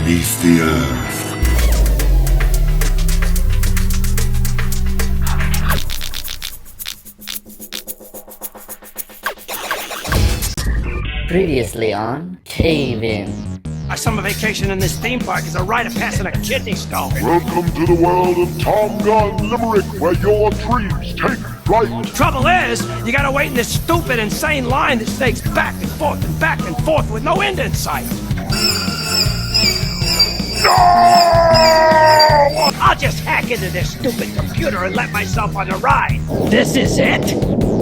beneath the earth. Previously on Cave In. Our summer vacation in this theme park is a rite of passing a kidney stone. Welcome to the world of Tom Gun Limerick, where your dreams take flight. Trouble is, you gotta wait in this stupid, insane line that snakes back and forth with no end in sight. No! I'll just hack into this stupid computer and let myself on a ride. This is it?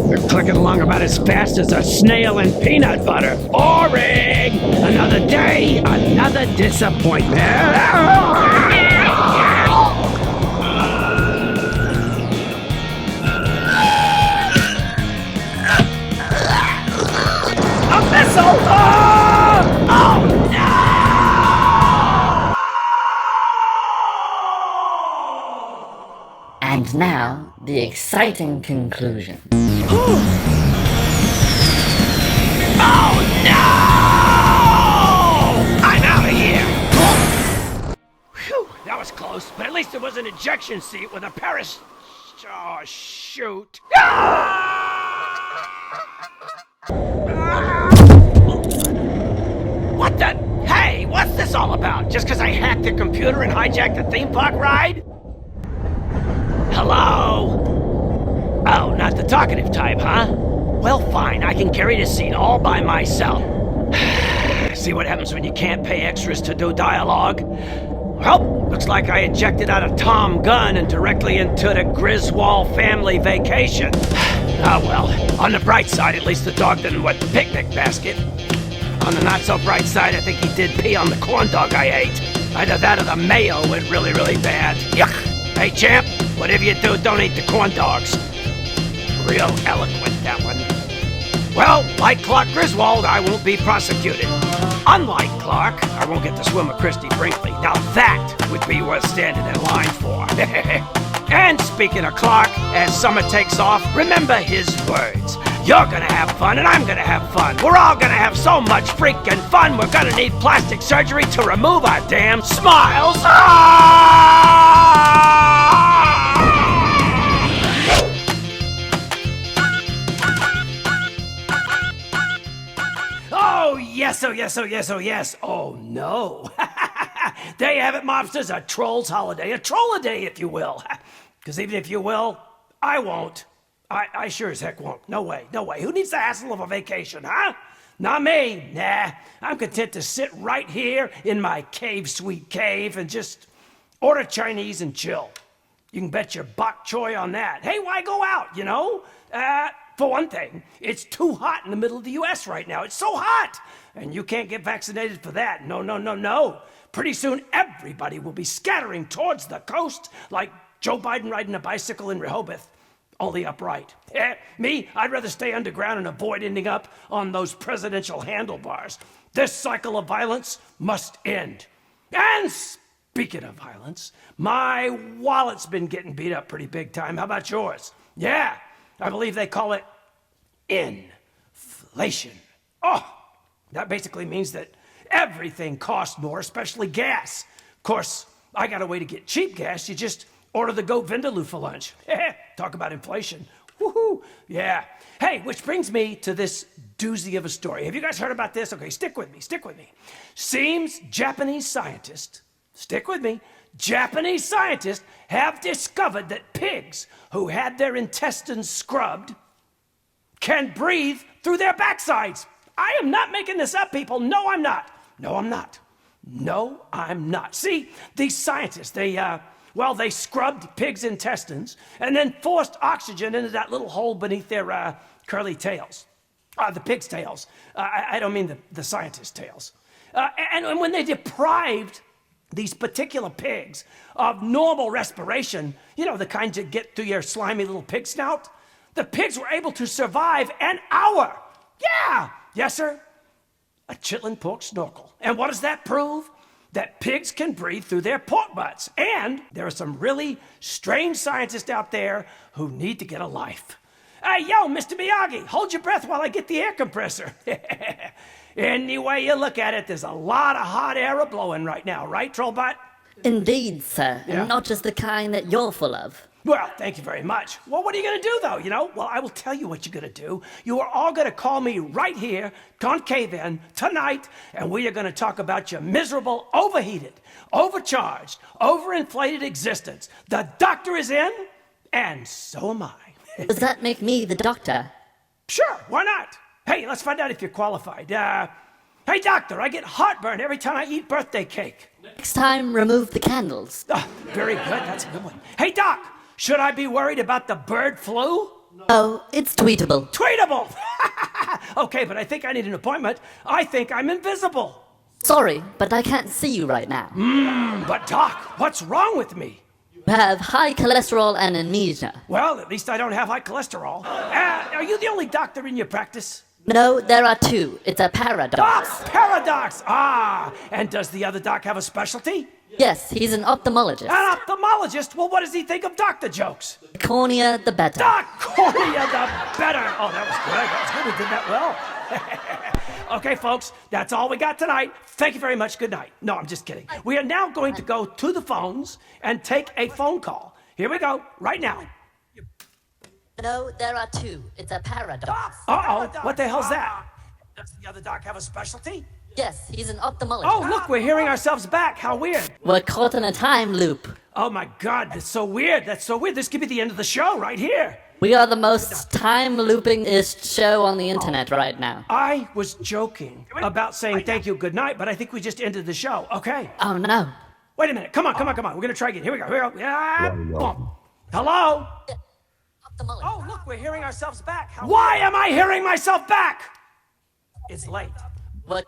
You're clicking along about as fast as a snail in peanut butter. Boring! Another day, another disappointment. A missile! Oh no! And now, the exciting conclusion. Oh no! I'm out of here! Whew, that was close, but at least it was an ejection seat with a Oh, shoot. What the? Hey, what's this all about? Just because I hacked the computer and hijacked the theme park ride? Hello? Oh, not the talkative type, huh? Well, fine, I can carry this scene all by myself. See what happens when you can't pay extras to do dialogue? Well, looks like I ejected out of Tom Gun and directly into the Griswold family vacation. Ah, well, on the bright side, at least the dog didn't wet the picnic basket. On the not-so-bright side, I think he did pee on the corn dog I ate. Either that or the mayo went really, really bad. Yuck! Hey, champ, whatever you do, don't eat the corn dogs. Real eloquent, that one. Well, like Clark Griswold, I won't be prosecuted. Unlike Clark, I won't get to swim with Christy Brinkley. Now that would be worth standing in line for. And speaking of Clark, as summer takes off, remember his words. You're gonna have fun and I'm gonna have fun. We're all gonna have so much freaking fun, we're gonna need plastic surgery to remove our damn smiles. Oh yes, oh yes, oh yes, oh yes. Oh no. There you have it, Mobstahs, a troll's holiday. A troll-a-day, if you will. Because even if you will, I won't. I sure as heck won't. No way, no way. Who needs the hassle of a vacation, huh? Not me. Nah, I'm content to sit right here in my cave, sweet cave, and just order Chinese and chill. You can bet your bok choy on that. Hey, why go out, you know? For one thing, it's too hot in the middle of the U.S. right now. It's so hot! And you can't get vaccinated for that. No, no, no, no. Pretty soon, everybody will be scattering towards the coast like Joe Biden riding a bicycle in Rehoboth. Only upright. Me, I'd rather stay underground and avoid ending up on those presidential handlebars. This cycle of violence must end. And speaking of violence, my wallet's been getting beat up pretty big time. How about yours? Yeah, I believe they call it inflation. Oh, that basically means that everything costs more, especially gas. Of course, I got a way to get cheap gas. You just order the goat vindaloo for lunch. Talk about inflation. Woohoo! Yeah. Hey, which brings me to this doozy of a story. Have you guys heard about this? Okay, stick with me, stick with me. Seems Japanese scientists, stick with me, Japanese scientists have discovered that pigs who had their intestines scrubbed can breathe through their backsides. I am not making this up, people. No, I'm not. No, I'm not. No, I'm not. See, these scientists, they scrubbed pigs' intestines and then forced oxygen into that little hole beneath their curly tails. The pigs' tails. I don't mean the scientists' tails. And when they deprived these particular pigs of normal respiration, you know, the kind you get through your slimy little pig snout, the pigs were able to survive an hour. Yeah, yes, sir. A chitlin pork snorkel. And what does that prove? That pigs can breathe through their pork butts. And there are some really strange scientists out there who need to get a life. Hey, yo, Mr. Miyagi, hold your breath while I get the air compressor. Any way you look at it, there's a lot of hot air blowing right now, right, Trollbot? Indeed, sir. Yeah. And not just the kind that you're full of. Well, thank you very much. Well, what are you going to do, though, you know? Well, I will tell you what you're going to do. You are all going to call me right here, Concave In, tonight, and we are going to talk about your miserable, overheated, overcharged, overinflated existence. The doctor is in, and so am I. Does that make me the doctor? Sure, why not? Hey, let's find out if you're qualified. Hey, doctor, I get heartburn every time I eat birthday cake. Next time, remove the candles. Very good, that's a good one. Hey, Doc, should I be worried about the bird flu? Oh, it's tweetable. Tweetable! Okay, but I think I need an appointment. I think I'm invisible. Sorry, but I can't see you right now. But Doc, what's wrong with me? You have high cholesterol and anemia. Well, at least I don't have high cholesterol. Are you the only doctor in your practice? No, there are two. It's a paradox. Paradox! And does the other doc have a specialty? Yes, he's an ophthalmologist. An ophthalmologist? Well, what does he think of doctor jokes? The cornea, the better. The cornea, the better. Oh, that was good. That was good. We did that well. Okay, folks, that's all we got tonight. Thank you very much. Good night. No, I'm just kidding. We are now going to go to the phones and take a phone call. Here we go, right now. No, there are two. It's a paradox. Uh-oh, what the hell's that? Does the other doc have a specialty? Yes, he's an ophthalmologist. Oh, look, we're hearing ourselves back. How weird. We're caught in a time loop. Oh, my God, that's so weird. That's so weird. This could be the end of the show right here. We are the most time looping-ish show on the internet right now. I was joking about saying thank you, good night, but I think we just ended the show. Okay. Oh, no. Wait a minute. Come on. We're going to try again. Here we go. Yeah. Boom. Hello? Ophthalmologist. Oh, look, we're hearing ourselves back. Why am I hearing myself back? It's late. What?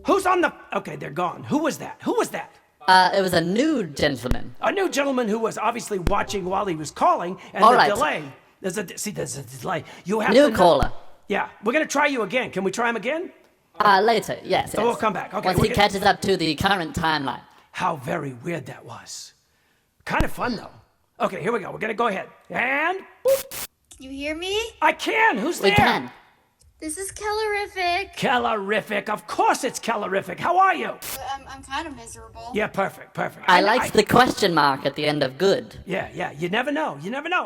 Who's on the... Okay, they're gone. Who was that? It was a new gentleman. A new gentleman who was obviously watching while he was calling, and All the right. delay. There's a delay. You have New to caller. Yeah, we're going to try you again. Can we try him again? Later, yes. So we'll come back. Okay. Once he catches up to the current timeline. How very weird that was. Kind of fun, though. Okay, here we go. We're going to go ahead. And... boop. Can you hear me? I can. Who's there? We can. This is Kellerific. Kellerific. Of course it's Kellerific. How are you? I'm kind of miserable. Yeah, perfect. I liked the question mark at the end of good. Yeah. You never know.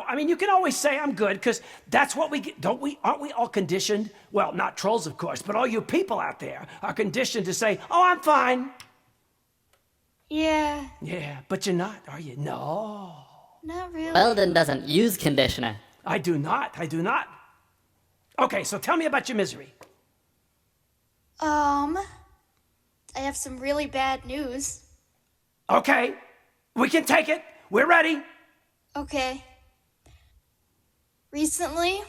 I mean, you can always say I'm good, because that's what we get. Aren't we all conditioned? Well, not trolls, of course, but all you people out there are conditioned to say, oh, I'm fine. Yeah, Yeah, but you're not, are you? No. not really. Weldon doesn't use conditioner. I do not. Okay, so tell me about your misery. I have some really bad news. Okay, we can take it. We're ready. Okay. Recently,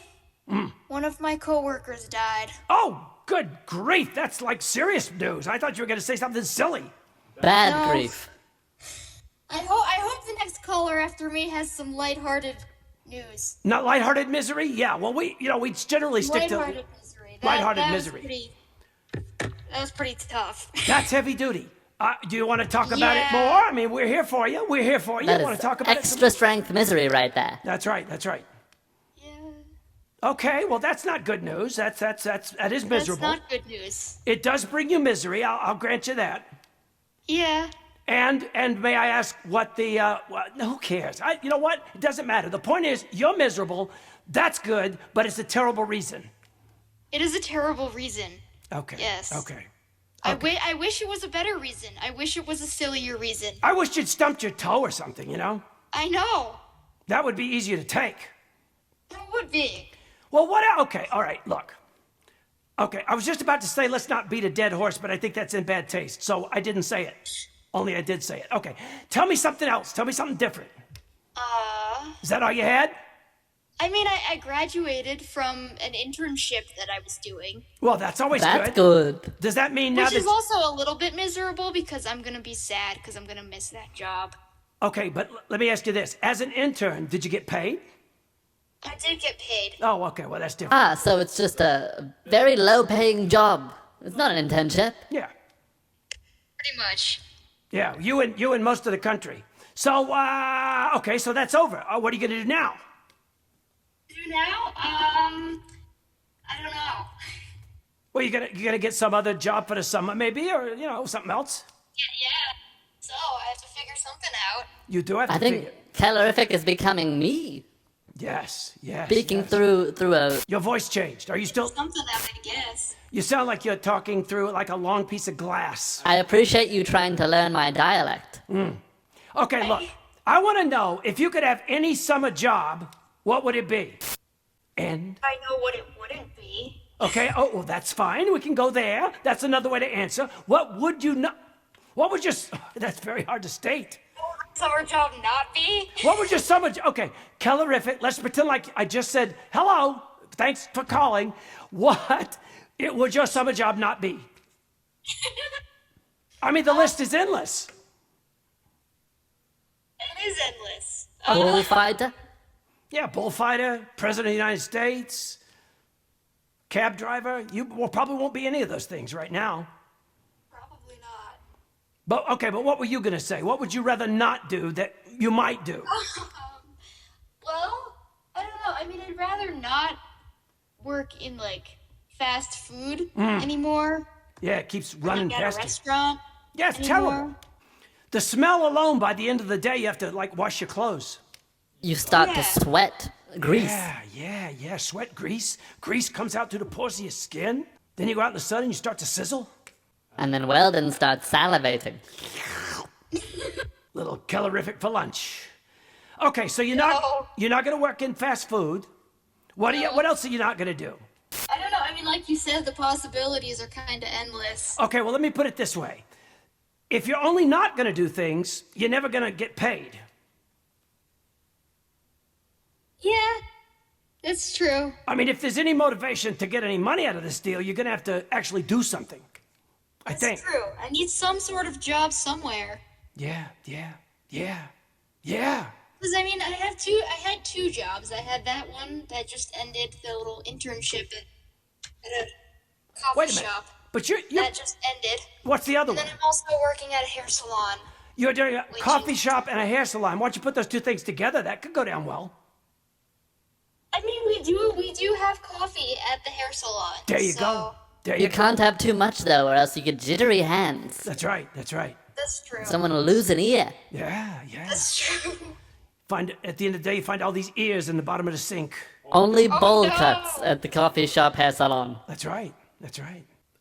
one of my coworkers died. Oh, good grief. That's like serious news. I thought you were going to say something silly. Bad No. grief. I hope the next caller after me has some lighthearted news. Not lighthearted misery? Yeah, well, we generally stick to... Lighthearted misery. Lighthearted That misery. That was pretty tough. That's heavy duty. Do you want to talk about it Yeah. more? I mean, we're here for you. That Want is to talk about extra it? strength misery right there. That's right. Yeah. Okay, well, that's not good news. That is miserable. That's not good news. It does bring you misery. I'll grant you that. Yeah. And may I ask what the who cares? You know what? It doesn't matter. The point is, you're miserable. That's good, but it's a terrible reason. It is a terrible reason. Okay. Yes. Okay. I wish it was a better reason. I wish it was a sillier reason. I wish you'd stumped your toe or something, you know? I know. That would be easier to take. It would be. Well, what? Okay, all right, look. Okay, I was just about to say let's not beat a dead horse, but I think that's in bad taste, so I didn't say it. Only I did say it. Okay, tell me something else. Tell me something different. Is that all you had? I mean, I graduated from an internship that I was doing. Well, that's always That's good. good. Does that mean now Which that... is also a little bit miserable because I'm gonna be sad because I'm gonna miss that job. Okay, but let me ask you this. As an intern, did you get paid? I did get paid. Oh, okay, well, that's different. So it's just a very low-paying job. It's not an internship. Yeah. Pretty much. Yeah, you and most of the country. So, okay, so that's over. What are you going to do now? Do now? I don't know. Well, you gonna get some other job for the summer, maybe, or something else. Yeah. So I have to figure something out. You do have to I think figure. calorific is becoming me. Yes. Speaking yes. through a. Your voice changed. Are you still? Something out, I guess. You sound like you're talking through like a long piece of glass. I appreciate you trying to learn my dialect. Okay, look. I want to know if you could have any summer job, what would it be? And. I know what it wouldn't be. Okay. Oh, well, that's fine. We can go there. That's another way to answer. What would you not? What would your? That's very hard to state. Summer job not be? What would your summer? Okay, calorific. Let's pretend like I just said hello. Thanks for calling. What it would your summer job not be? I mean, the list is endless. It is endless. Bullfighter? Yeah, bullfighter, president of the United States, cab driver. You probably won't be any of those things right now. Probably not. But what were you gonna say? What would you rather not do that you might do? Well, I don't know. I mean, I'd rather not work in like fast food anymore. Yeah, it keeps running Like at past a you. restaurant. Yeah, it's anymore. terrible. The smell alone, by the end of the day, you have to like wash your clothes. You start to Yeah. sweat grease. Yeah. Sweat, grease. Grease comes out through the pores of your skin. Then you go out in the sun and you start to sizzle. And then Weldon starts salivating. Little calorific for lunch. Okay, so you're not gonna work in fast food. What else are you not gonna do? I don't know. I mean, like you said, the possibilities are kind of endless. Okay, well let me put it this way. If you're only not gonna do things, you're never gonna get paid. Yeah, that's true. I mean, if there's any motivation to get any money out of this deal, you're gonna have to actually do something. I think. That's true. I need some sort of job somewhere. Yeah. Because I mean, I had two jobs. I had that one that just ended, the little internship at a coffee Wait a minute. shop. But you're That just ended. what's the other And one? then I'm also working at a hair salon. You're doing a Which coffee is- shop and a hair salon. Why don't you put those two things together? That could go down well. I mean, we do have coffee at the hair salon. There you so go. There You you go. can't have too much though, or else you get jittery hands. That's right. That's true. Someone will lose an ear. Yeah. That's true. At the end of the day, you find all these ears in the bottom of the sink. Only bowl no. cuts at the coffee shop hair salon. That's right.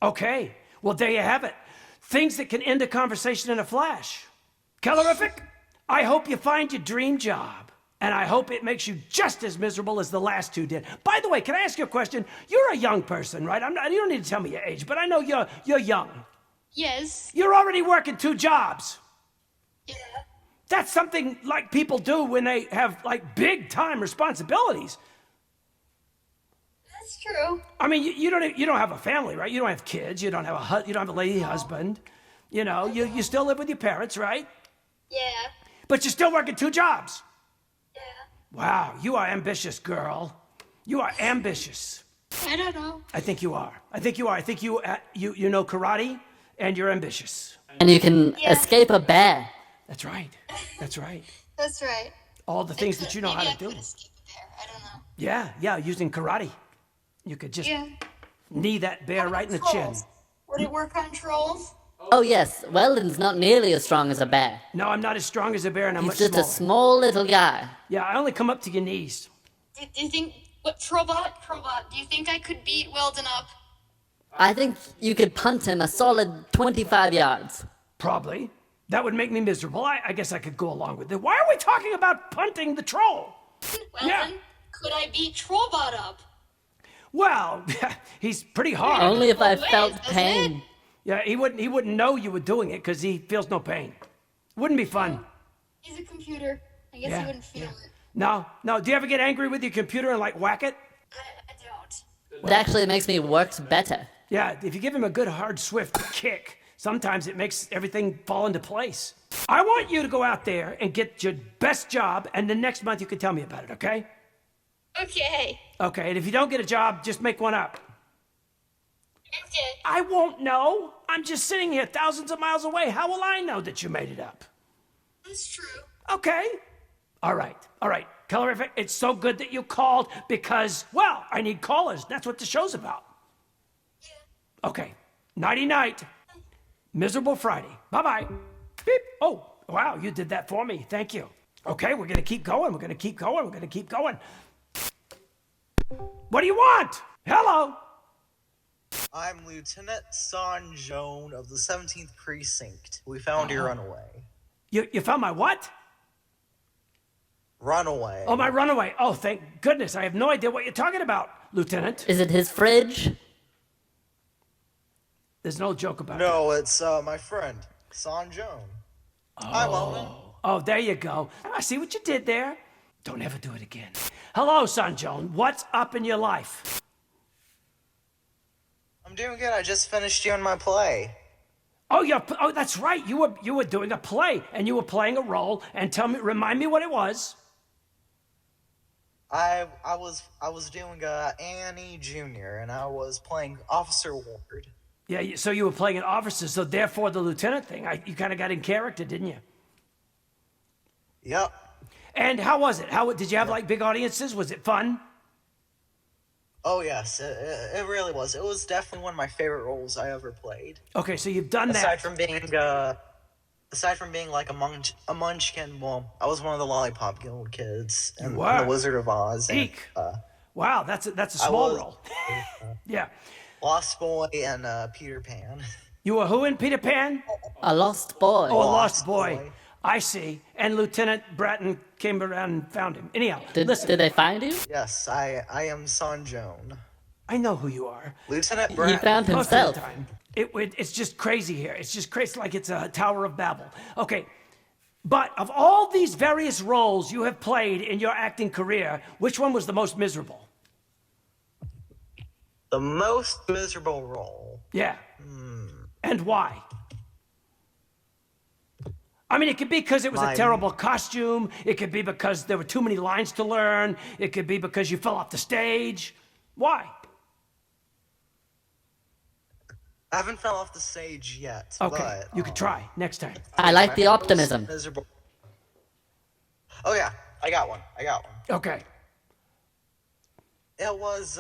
Okay. Well, there you have it. Things that can end a conversation in a flash. Calorific, I hope you find your dream job. And I hope it makes you just as miserable as the last two did. By the way, can I ask you a question? You're a young person, right? You don't need to tell me your age, but I know you're young. Yes. You're already working two jobs. Yeah. That's something like people do when they have like big time responsibilities. That's true. I mean, you don't have a family, right? You don't have kids. You don't have a lady husband. You still live with your parents, right? Yeah. But you're still working two jobs. Yeah. Wow, you are ambitious, girl. You are ambitious. I don't know. I think you are. I think you know karate, and you're ambitious. And you can Yeah. escape a bear. That's right. That's right. That's right. All the things that you know Maybe how I to do. could escape a bear. I don't know. Yeah, using karate. You could just Yeah. knee that bear right in the chin. Trolls. Would it work on trolls? Oh yes, Weldon's not nearly as strong as a bear. No, I'm not as strong as a bear, and I'm He's much just a smaller. small little guy. Yeah, I only come up to your knees. Do you think Trobot? Do you think I could beat Weldon up? I think you could punt him a solid 25 yards. Probably. That would make me miserable. I guess I could go along with it. Why are we talking about punting the troll? Weldon, Yeah. could I beat Trobot up? Well, he's pretty hard. Only if I Both ways, felt doesn't pain. it? Yeah, he wouldn't know you were doing it because he feels no pain. Wouldn't be fun. He's a computer. I guess Yeah, he wouldn't feel yeah. it. No. Do you ever get angry with your computer and like whack it? I don't. It actually makes me work better. Yeah, if you give him a good hard swift kick, sometimes it makes everything fall into place. I want you to go out there and get your best job, and the next month you can tell me about it, okay? Okay. Okay, and if you don't get a job, just make one up. Okay. I won't know. I'm just sitting here thousands of miles away. How will I know that you made it up? That's true. Okay. All right. Calorific, it's so good that you called because, well, I need callers. That's what the show's about. Okay. Nighty-night. Miserable Friday. Bye-bye. Beep. Oh, wow, you did that for me. Thank you. Okay, we're gonna keep going. We're gonna keep going. We're gonna keep going. What do you want? Hello? I'm Lieutenant Son Jone of the 17th Precinct. We found your runaway. You found my what? Runaway. Oh, my runaway. Oh, thank goodness. I have no idea what you're talking about, Lieutenant. Is it his fridge? There's no joke about it. No, it's my friend, Son Jone. Hi, Weldon. Oh, there you go. I see what you did there. Don't ever do it again. Hello, son Jone. What's up in your life? I'm doing good. I just finished doing my play. Oh, that's right. You were doing a play, and you were playing a role. And remind me what it was. I was doing Annie Jr. and I was playing Officer Ward. Yeah, so you were playing an officer, so therefore the lieutenant thing. You kind of got in character, didn't you? Yep. And how was it? How did you have like big audiences? Was it fun? Oh yes, it really was. It was definitely one of my favorite roles I ever played. Okay, so you've done that. Aside from being like a munchkin, well, I was one of the Lollipop Guild kids and were? the Wizard of Oz. And, Eek. Wow, that's a small role. Yeah. Lost Boy and Peter Pan. You were who in Peter Pan? A lost boy. Oh, a lost boy. I see. And Lieutenant Bratton came around and found him. Anyhow, listen. Did they find you? Yes, I am Son Jone. I know who you are. Lieutenant Bratton. He found Most of himself. the time. It's just crazy here. It's just crazy, like it's a Tower of Babel. Okay, but of all these various roles you have played in your acting career, which one was the most miserable? The most miserable role. Yeah. And why? I mean, it could be because it was a terrible costume. It could be because there were too many lines to learn. It could be because you fell off the stage. Why? I haven't fell off the stage yet. Okay, but, you could try next time. I like the optimism. Miserable. Oh yeah, I got one. Okay. It was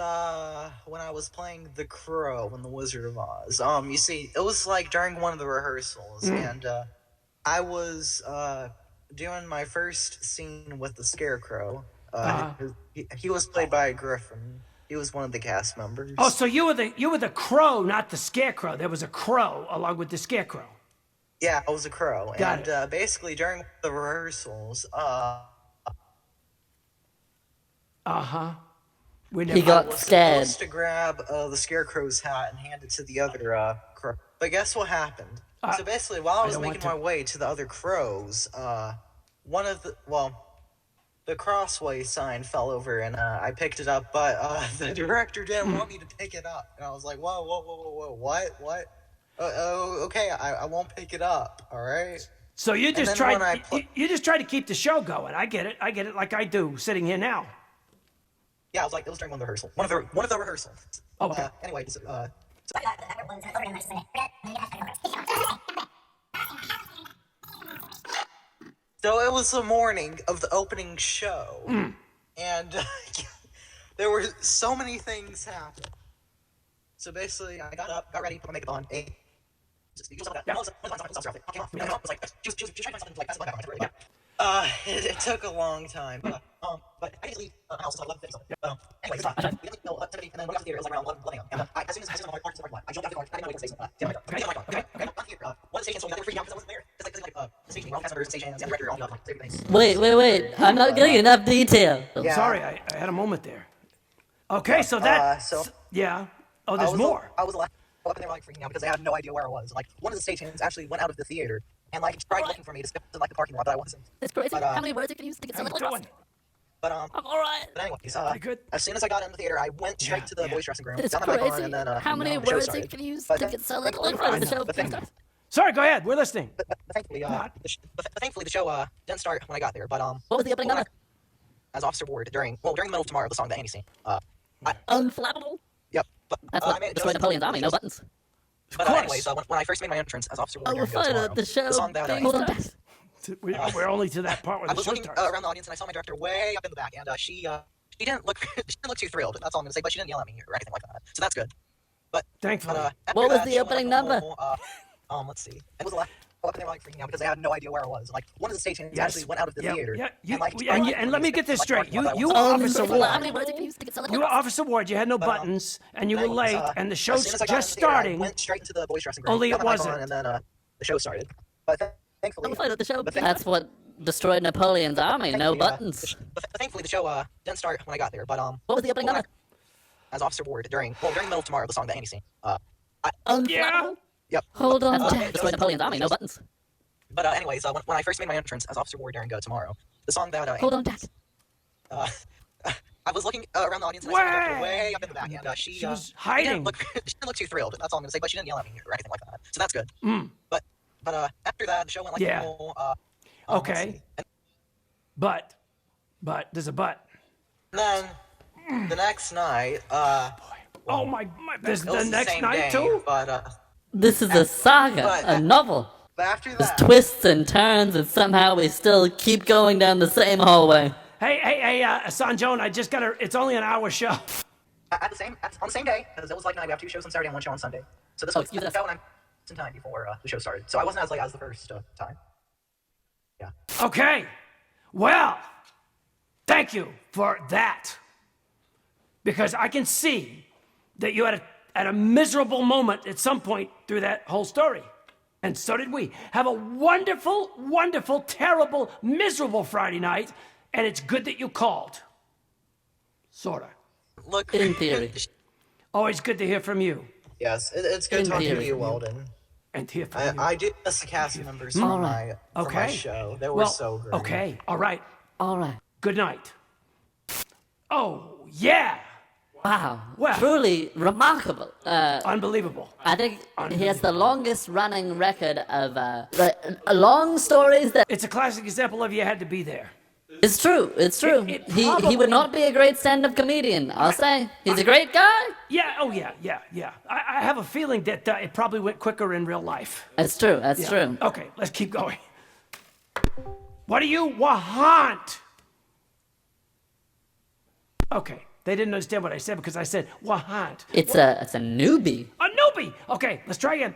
when I was playing the Crow in the Wizard of Oz. You see, it was like during one of the rehearsals, and I was doing my first scene with the Scarecrow. He was played by a Griffin. He was one of the cast members. Oh, so you were the Crow, not the Scarecrow. There was a Crow along with the Scarecrow. Yeah, I was a Crow. Got and basically during the rehearsals, He got was scared. supposed to grab the Scarecrow's hat and hand it to the other Crow. But guess what happened? So basically, while I was making my way to the other Crows, the crossway sign fell over and I picked it up, but the director didn't want me to pick it up. And I was like, whoa, what? Okay, I won't pick it up, all right? So you just tried to keep the show going. I get it like I do sitting here now. Yeah, it was during one of the rehearsals. Oh, okay. Anyway, so it was the morning of the opening show, and there were so many things happening. So basically, I got up, got ready, put my makeup on, and it took a long time, but I didn't leave my house until 11:50. Anyway, and then when I got to the theater, it was like around 11 a.m. As soon as I parked the parking lot, I jumped out of the car, I didn't know what the station. One of the stations told me that they were freaking out because I wasn't there. It's like the station, all the cast members, stations, and the director, all the things. Wait. I'm not getting enough detail. Yeah. Sorry, I had a moment there. Okay, so that... yeah. Oh, there's more. I was up and they were like freaking out because they had no idea where I was. Like, one of the stations actually went out of the theater and like tried looking for me to skip to like the parking lot, but I wasn't. It's crazy. But, How many words you can use to get How you something doing? But I'm alright. But anyways, good? as soon as I got in the theater, I went straight to the boys' dressing room, It's down my car, crazy. and then How many the show words started. you can use But to then- get something but- like the show? but thankfully- Sorry, go ahead. We're listening. But thankfully, the show didn't start when I got there. But What was the opening number? as Officer Ward during the middle of Tomorrow, the song that Andy sang. Unflappable? Yep. But That's I what made it destroyed to Napoleon's army, no buttons. But course. anyways, when I first made my entrance as Officer Ward Oh, we're during fine Tomorrow, at the show. the song that Hold on. We're only to that part where I the was show looking starts. around the audience and I saw my director way up in the back, and she didn't look too thrilled. That's all I'm gonna say. But she didn't yell at me or anything like that, so that's good. But Thankfully. after What was that, the she went, opening like, a number? whole, let's see. It was a lot. They were like freaking out because they had no idea where I was. Like one of the stagehands actually went out of the theater. Yeah, and, and let me get this straight. You were were Officer How Ward. many words did you use to get You were Officer Ward. You had no buttons, and you were late, and the as show's soon as I got just into the theater, starting. I went straight into the boys' dressing room. Only got it my mic on, wasn't. and then the show started. But thankfully, That's what destroyed Napoleon's army. No thankfully, buttons. thankfully the show didn't start when I got there. But What was the opening number? as Officer Ward during the middle of tomorrow, the song that Andy sang. Unflappable? Yep. Hold on, That's Jack. Destroyed Napoleon's army. No buttons. But anyways, when I first made my entrance as Officer Ward during Tomorrow, the song that Hold on, Jack. I was looking around the audience and I saw a director way up in the back, and she was hiding. She didn't look too thrilled. That's all I'm gonna say. But she didn't yell at me or anything like that, so that's good. Mm. But after that, the show went like Yeah. a whole, Okay. But, there's a but. And then the next night, Oh my! There's it the was next same night day, too. But This is a saga, But- a novel. after There's that, twists and turns, and somehow we still keep going down the same hallway. Hey, son Jone, I just got it's only an hour show. on the same day, because it was like, we have 2 shows on Saturday and 1 show on Sunday. So this was excuse us. about when I'm in time before the show started. So I wasn't as late as the first time. Yeah. Okay. Well, thank you for that. Because I can see that you had a miserable moment at some point through that whole story. And so did we. Have a wonderful, wonderful, terrible, miserable Friday night. And it's good that you called. Sorta. Look. In theory. Always good to hear from you. Yes, it's good In talking to theory. you, Weldon. And to hear from you. I did miss the cast members from my show. They were so great. Okay. All right. All right. Good night. Oh, yeah. Wow. Well- Truly remarkable. Unbelievable. I think he has the longest running record of long stories that. It's a classic example of you had to be there. It's true. It's true. It He probably- would not be a great stand-up comedian. I'll say he's a great guy. Yeah, oh yeah. I have a feeling that it probably went quicker in real life. That's true. That's Yeah. true. Okay, let's keep going. What do you want? Okay, they didn't understand what I said because I said want. It's a newbie. A newbie. Okay, let's try again.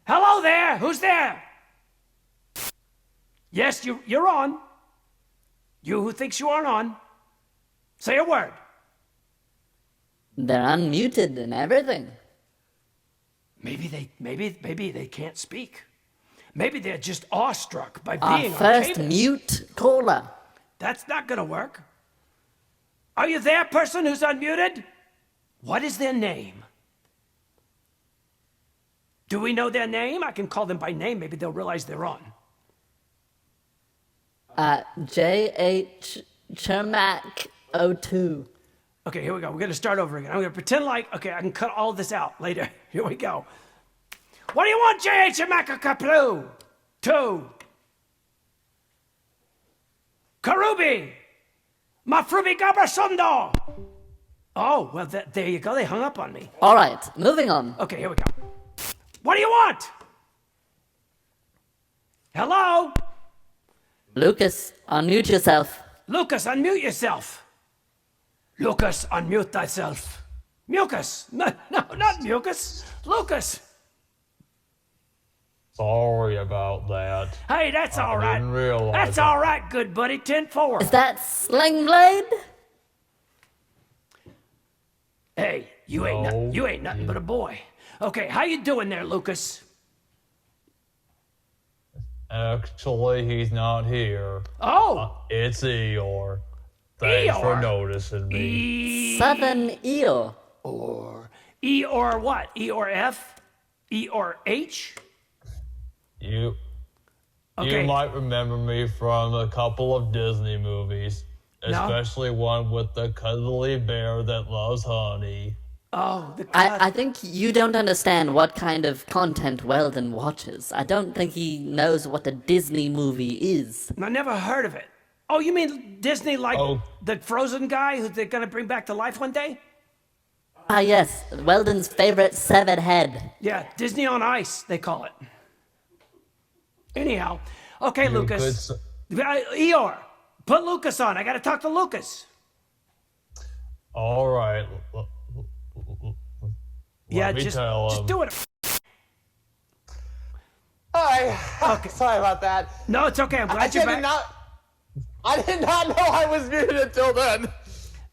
Hello there. Who's there? Yes, you're on. You who thinks you aren't on, say a word. They're unmuted and everything. Maybe they can't speak. Maybe they're just awestruck by Our being on first cable. mute caller. That's not gonna work. Are you there, person who's unmuted? What is their name? Do we know their name? I can call them by name. Maybe they'll realize they're on. J.H. Chermak 02. Okay, here we go. We're gonna start over again. I'm gonna pretend like, okay, I can cut all this out later. Here we go. What do you want, J.H. Makakaplu? 2. Karubi. Mafrubi Gabrasundo. Oh, well, there you go. They hung up on me. All right, moving on. Okay, here we go. What do you want? Hello? Lucas, unmute yourself. Lucas, unmute yourself. Lucas, unmute thyself. Mucus. No, not mucus. Lucas. Sorry about that. Hey, that's all right. didn't realize That's it. all right, good buddy. 10-4. Is that Sling Blade? Hey, you ain't nothing but a boy. Okay, how you doing there, Lucas? Actually, he's not here. Oh, It's Eeyore. Thanks for Eeyore. noticing me. Southern Eel. E or what? E or F? E or H? You Okay. might remember me from a couple of Disney movies, especially one with the cuddly bear that loves honey. Oh, the I think you don't understand what kind of content Weldon watches. I don't think he knows what a Disney movie is. I never heard of it. Oh, you mean Disney like Oh. the Frozen guy who they're gonna bring back to life one day? Ah, yes, Weldon's favorite severed head. Yeah, Disney on Ice, they call it. Anyhow, okay, You Lucas. could Eeyore, put Lucas on. I gotta talk to Lucas. All right. Yeah, Let me just tell him. do it. Hi. Okay. Sorry about that. No, it's okay. I'm glad you're back. I did not know I was muted until then.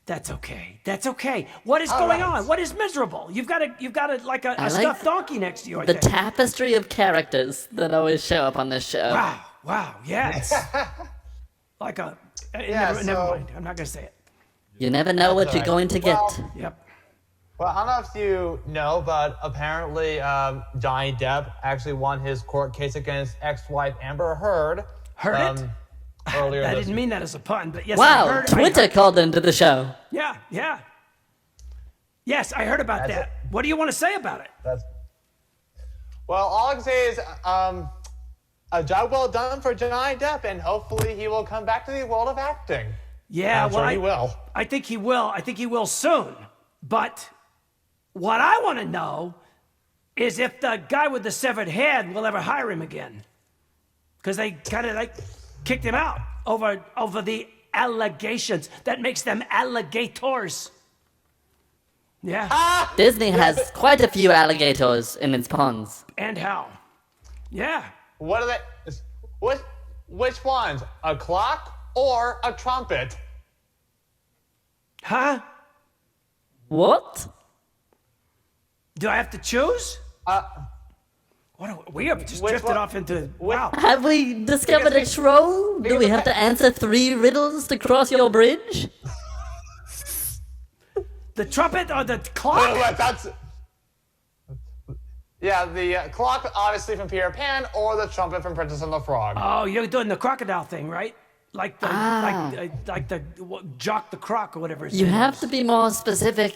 That's okay. That's okay. What is going on? What is miserable? You've got a like a like stuffed donkey next to you. I The think. tapestry of characters that always show up on this show. Wow. Yes. like a. Never mind. I'm not gonna say it. You never know what you're going to get. Yep. Well, I don't know if you know, but apparently Johnny Depp actually won his court case against ex-wife Amber Heard. Heard it? Earlier I this didn't mean that as a pun, but yes, I Wow, heard. Twitter called into the show. Yeah. Yes, I heard about that. What do you want to say about it? Well, all I can say is a job well done for Johnny Depp, and hopefully he will come back to the world of acting. Yeah, I'm sure he will. I think he will. I think he will soon. But what I want to know is if the guy with the severed head will ever hire him again. Because they kind of like kicked him out over the allegations. That makes them alligators. Yeah. Disney has quite a few alligators in its ponds. And how? Yeah. What are they? Which ones? A clock or a trumpet? Huh? What? Do I have to choose? We have just drifted off into wow. Have we discovered a troll? Do we have to answer 3 riddles to cross your bridge? The trumpet or the clock? The clock, obviously from Peter Pan, or the trumpet from Princess and the Frog. Oh, you're doing the crocodile thing, right? Like the Jock the Croc or whatever. You have to be more specific.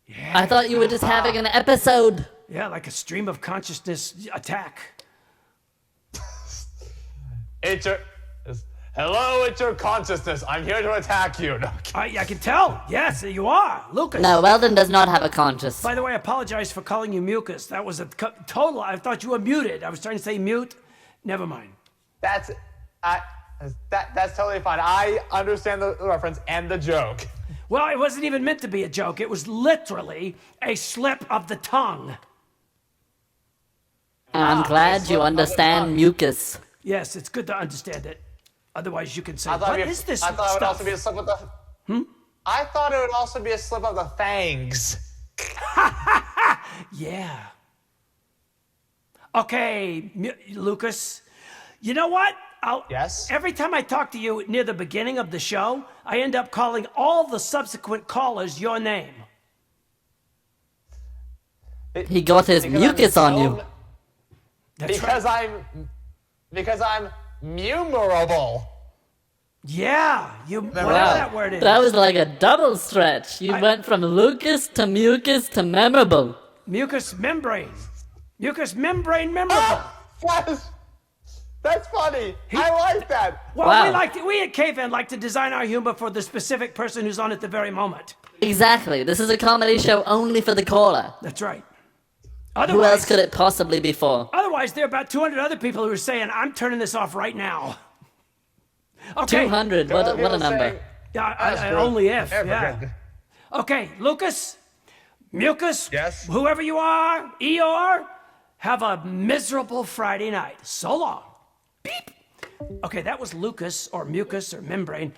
Yeah. I thought you were just having an episode. Yeah, like a stream of consciousness attack. Hello, it's your consciousness. I'm here to attack you. No, I can tell. Yes, you are, Lucas. No, Weldon does not have a conscience. By the way, I apologize for calling you mucus. That was a total. I thought you were muted. I was trying to say mute. Never mind. That's totally fine. I understand the reference and the joke. Well, it wasn't even meant to be a joke. It was literally a slip of the tongue. And I'm glad you understand mucus. Yes, it's good to understand it. Otherwise, you can say, what is this I thought stuff? it would also be a slip of the... I thought it would also be a slip of the fangs. Yeah. Okay, Lucas. You know what? Yes? Every time I talk to you near the beginning of the show, I end up calling all the subsequent callers your name. He got his mucus on you. That's because right. Because I'm memorable. Yeah, whatever Wow. that word is. That was like a double stretch. You went from Lucas to mucus to memorable. Mucous membrane. Mucous membrane memorable. That's funny. I like that. Well, Wow. we at Caveman like to design our humor for the specific person who's on at the very moment. Exactly. This is a comedy show only for the caller. That's right. Who else could it possibly be for? Otherwise, there are about 200 other people who are saying, I'm turning this off right now. Okay. 200. What a number. Yeah, only if. Yeah. Okay, Lucas, Mucus, Yes? whoever you are, Eeyore, have a miserable Friday night. So long. Beep. Okay, that was Lucas or mucus or membrane.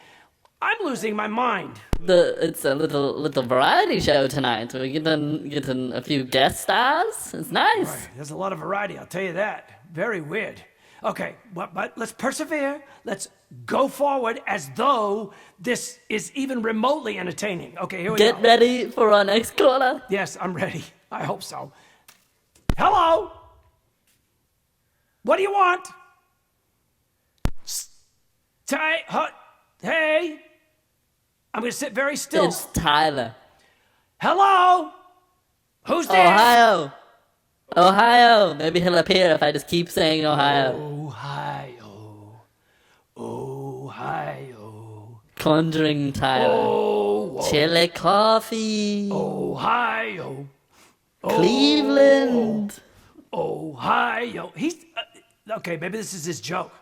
I'm losing my mind. It's a little variety show tonight. We're getting a few guest stars. It's nice. Right, there's a lot of variety, I'll tell you that. Very weird. Okay, but let's persevere. Let's go forward as though this is even remotely entertaining. Okay, here we go. Get ready for our next caller. Yes, I'm ready. I hope so. Hello? What do you want? Hey? I'm going to sit very still. It's Tyler. Hello? Who's there? Ohio. Maybe he'll appear if I just keep saying Ohio. Ohio. Conjuring Tyler. Chili coffee. Ohio. Cleveland. Ohio. He's okay. Maybe this is his joke.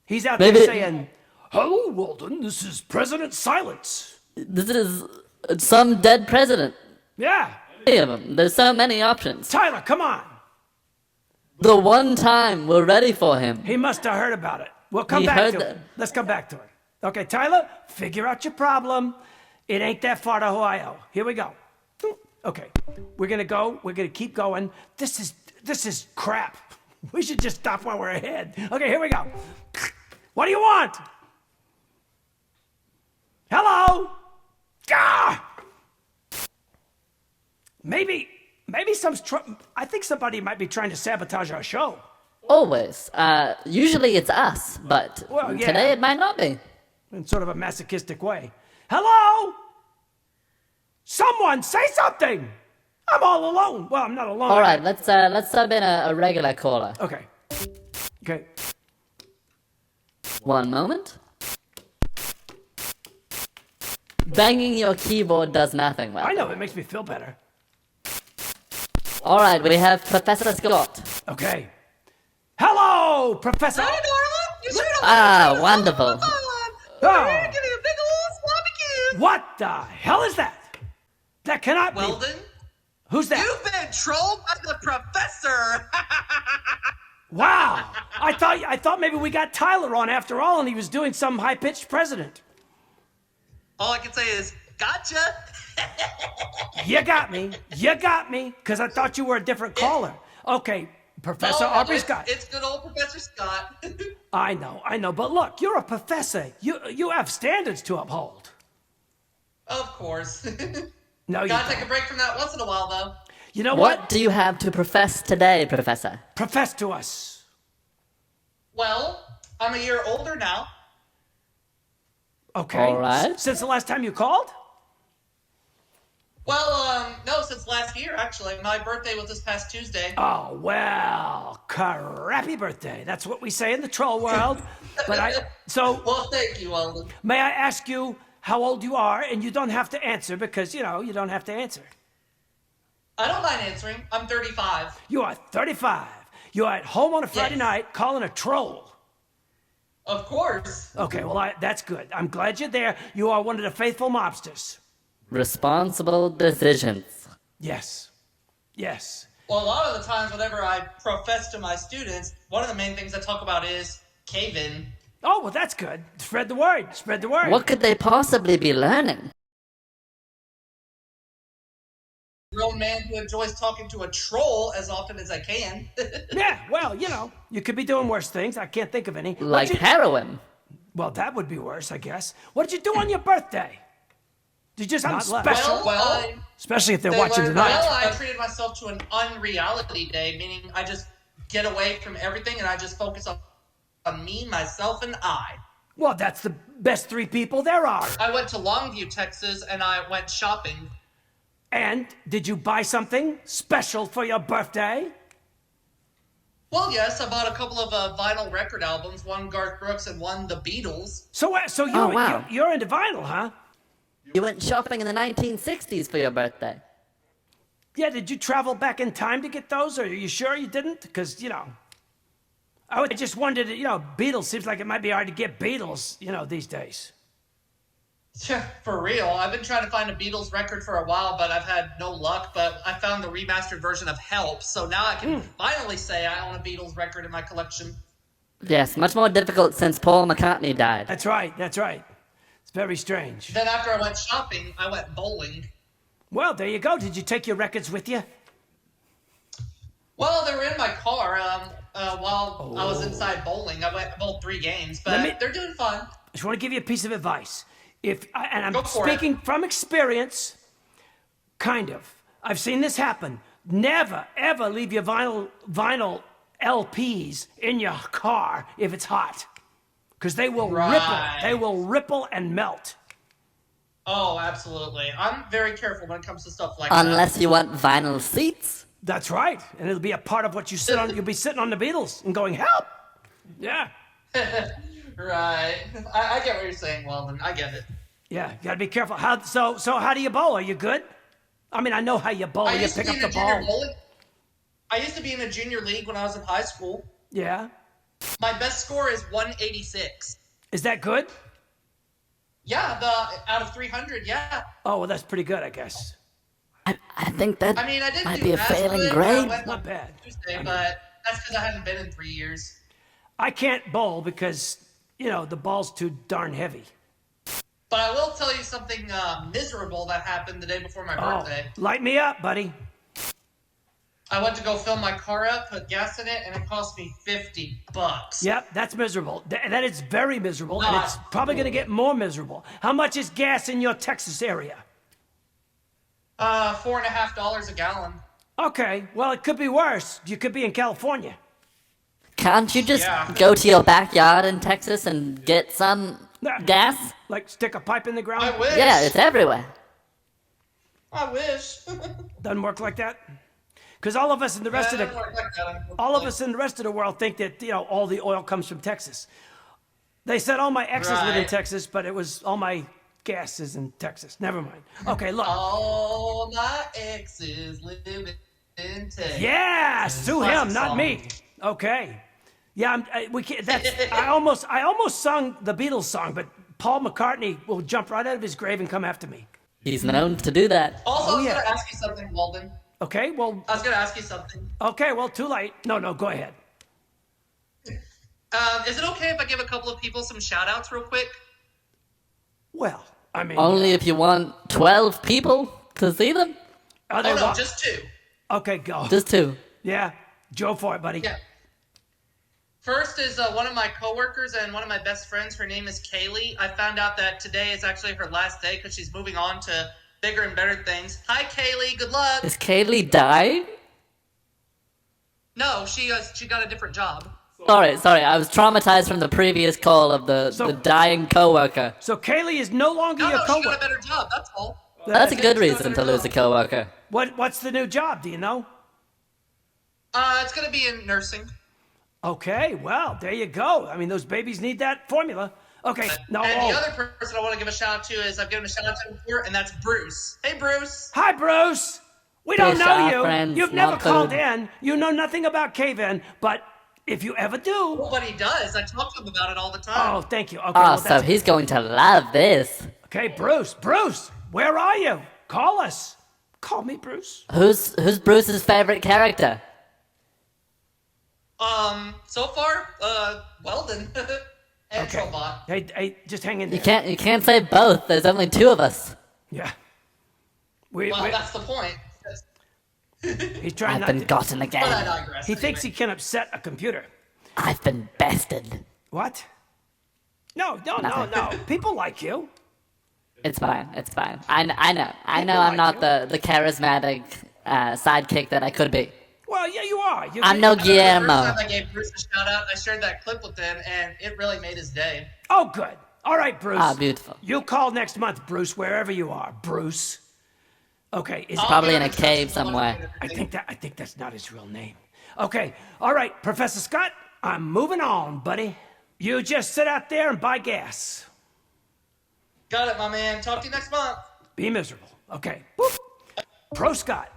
He's out Maybe- there saying, "Hello, Weldon. This is President Silence." This is some dead president. Yeah. Any of them. There's so many options. Tyler, come on. The one time we're ready for him. He must have heard about it. We'll come He back heard to that. it. Let's come back to it. Okay, Tyler, figure out your problem. It ain't that far to Ohio. Here we go. Okay, we're gonna keep going. This is crap. We should just stop while we're ahead. Okay, here we go. What do you want? Hello? Ah! Maybe I think somebody might be trying to sabotage our show. Always. Usually it's us, but Well, yeah. today it might not be. In sort of a masochistic way. Hello? Someone say something! I'm all alone. Well, I'm not alone. All right, let's sub in a regular caller. Okay. Okay. One moment. Banging your keyboard does nothing, well. I know, it makes me feel better. All right, we have Professor Scott. Okay. Hello, Professor. Hey, darling. You sure don't Ah, wonderful. Oh. We're give you a big old sloppy kiss. What the hell is that? That cannot be. Weldon, Who's that? you've been trolled by the professor. Wow. I thought maybe we got Tyler on after all, and he was doing some high-pitched president. All I can say is, gotcha. You got me. You got me. Because I thought you were a different caller. Okay, Professor Oh, Aubrey Scott. It's good old Professor Scott. I know. But look, you're a professor. You have standards to uphold. Of course. No, you Gotta take a don't. break from that once in a while, though. You know What do you have to profess today, Professor? Profess to us. Well, I'm a year older now. Okay. All right. Since the last time you called? Well, no, since last year, actually. My birthday was this past Tuesday. Oh, well, crappy birthday. That's what we say in the troll world. So, Well, thank you, Weldon. may I ask you how old you are? And you don't have to answer because, you don't have to answer. I don't mind answering. I'm 35. You are 35. You're at home on a Friday Yes. night calling a troll. Of course. Okay, well, that's good. I'm glad you're there. You are one of the faithful mobsters. Responsible decisions. Yes. Yes. Well, a lot of the times, whenever I profess to my students, one of the main things I talk about is cave-in. Oh, well, that's good. Spread the word. Spread the word. What could they possibly be learning? Grown man who enjoys talking to a troll as often as I can. Yeah, well, you could be doing worse things. I can't think of any. Like heroin. Well, that would be worse, I guess. What did you do on your birthday? Did you do something special? Well, Especially if they're they watching were- tonight. well, I treated myself to an unreality day, meaning I just get away from everything and I just focus on me, myself, and I. Well, that's the best three people there are. I went to Longview, Texas, and I went shopping. And did you buy something special for your birthday? Well, yes, I bought a couple of vinyl record albums, one Garth Brooks and one The Beatles. So Oh, wow. you're into vinyl, huh? You went shopping in the 1960s for your birthday. Yeah, did you travel back in time to get those, or are you sure you didn't? Because, I just wondered, Beatles, seems like it might be hard to get Beatles, these days. For real, I've been trying to find a Beatles record for a while, but I've had no luck. But I found the remastered version of Help, so now I can finally say I own a Beatles record in my collection. Yes, much more difficult since Paul McCartney died. That's right. It's very strange. Then after I went shopping, I went bowling. Well, there you go. Did you take your records with you? Well, they were in my car while I was inside bowling. I bowled 3 games, but they're doing fun. I just want to give you a piece of advice. And Go I'm for it. speaking from experience, kind of. I've seen this happen. Never, ever leave your vinyl LPs in your car if it's hot. Because they will ripple. Right. They will ripple and melt. Oh, absolutely. I'm very careful when it comes to stuff like that. Unless you want vinyl seats. That's right. And it'll be a part of what you sit on. You'll be sitting on the Beatles and going, help! Yeah. Right. I get what you're saying, Weldon. I get it. Yeah, you gotta be careful. So how do you bowl? Are you good? I mean, I know how you bowl. I You used to pick be up in the a junior ball. bowling. I used to be in a junior league when I was in high school. Yeah. My best score is 186. Is that good? Yeah, out of 300, yeah. Oh, well, that's pretty good, I guess. I think that I mean, I didn't might do be a as failing good. I grade. went Not on bad. Tuesday, but that's because I haven't been in 3 years. I can't bowl because, you know, the ball's too darn heavy. But I will tell you something miserable that happened the day before my birthday. Light me up, buddy. I went to go fill my car up, put gas in it, and it cost me $50. Yep, that's miserable. That is very miserable, and Not it's probably going to get more miserable. How much is gas in your Texas area? $4.50 a gallon. Okay, well, it could be worse. You could be in California. Can't you just Yeah. go to your backyard in Texas and get some gas? Like stick a pipe in the ground? I wish. Yeah, it's everywhere. I wish. Doesn't work like that. Because all of us in the rest of the world think that, you know, all the oil comes from Texas. They said all my exes live in Right. Texas, but it was all my gas is in Texas. Never mind. Okay, look. All my exes live in Texas. Yeah, sue him, Classic not song. me. Okay. Yeah, we can't. That's. I almost sung the Beatles song, but Paul McCartney will jump right out of his grave and come after me. He's known to do that. Also, I was yeah. going to ask you something, Weldon. Okay, well, I was going to ask you something. too late. No, go ahead. Is it okay if I give a couple of people some shout-outs real quick? Well, I mean, Only if you want 12 people to see them? are Oh, they no, wa- just 2. Okay, go. Just 2. Yeah, Joe for it, buddy. Yeah. First is one of my coworkers and one of my best friends. Her name is Kaylee. I found out that today is actually her last day because she's moving on to bigger and better things. Hi, Kaylee. Good luck. Is Kaylee died? No, she got a different job. Sorry, I was traumatized from the previous call of the dying coworker. So Kaylee is no longer No, your she got a coworker. better job. That's all. That's a good reason to lose a coworker. What's the new job? Do you know? It's gonna be in nursing. Okay, well, there you go. I mean, those babies need that formula. Okay, no. And the other person I want to give a shout out to is I've given a shout out to him before, and that's Bruce. Hey, Bruce. Hi, Bruce. We don't Fish know are you. friends, You've never not called food. in. You know nothing about cave-in, but if you ever do. Well, but he does. I talk to him about it all the time. Oh, thank you. Okay, Oh, well, so that's he's going to love this. okay. Bruce, where are you? Call us. Call me, Bruce. Who's Bruce's favorite character? So far, Weldon and Okay. Trobot. Hey, just hang in there. You can't say both. There's only 2 of us. Yeah. We, Well, that's the point. he's trying I've not been to. gotten But I again. digress. He thinks he can upset a computer. I've been bested. What? No. Nothing. People like you. It's fine. I know like I'm not you. the charismatic sidekick that I could be. Well, yeah, you are. I'm no The first Guillermo. time I gave Bruce a shout out, I shared that clip with him, and it really made his day. Oh, good. All right, Bruce. Ah, beautiful. You call next month, Bruce, wherever you are. Bruce. Okay. Is Probably in a I'll give him cave some somewhere. I think that's not his real name. Okay. All right, Professor Scott. I'm moving on, buddy. You just sit out there and buy gas. Got it, my man. Talk to you next month. Be miserable. Okay. Boop. Pro Scott,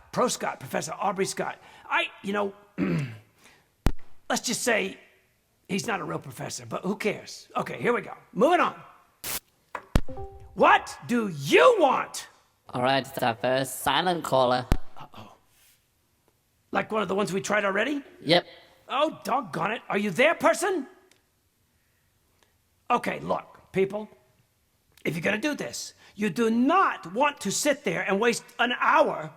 Professor Aubrey Scott. Let's just say he's not a real professor, but who cares? Okay, here we go. Moving on. What do you want? All right, it's our first silent caller. Like one of the ones we tried already? Yep. Oh, doggone it. Are you there, person? Okay, look, people. If you're going to do this, you do not want to sit there and waste an hour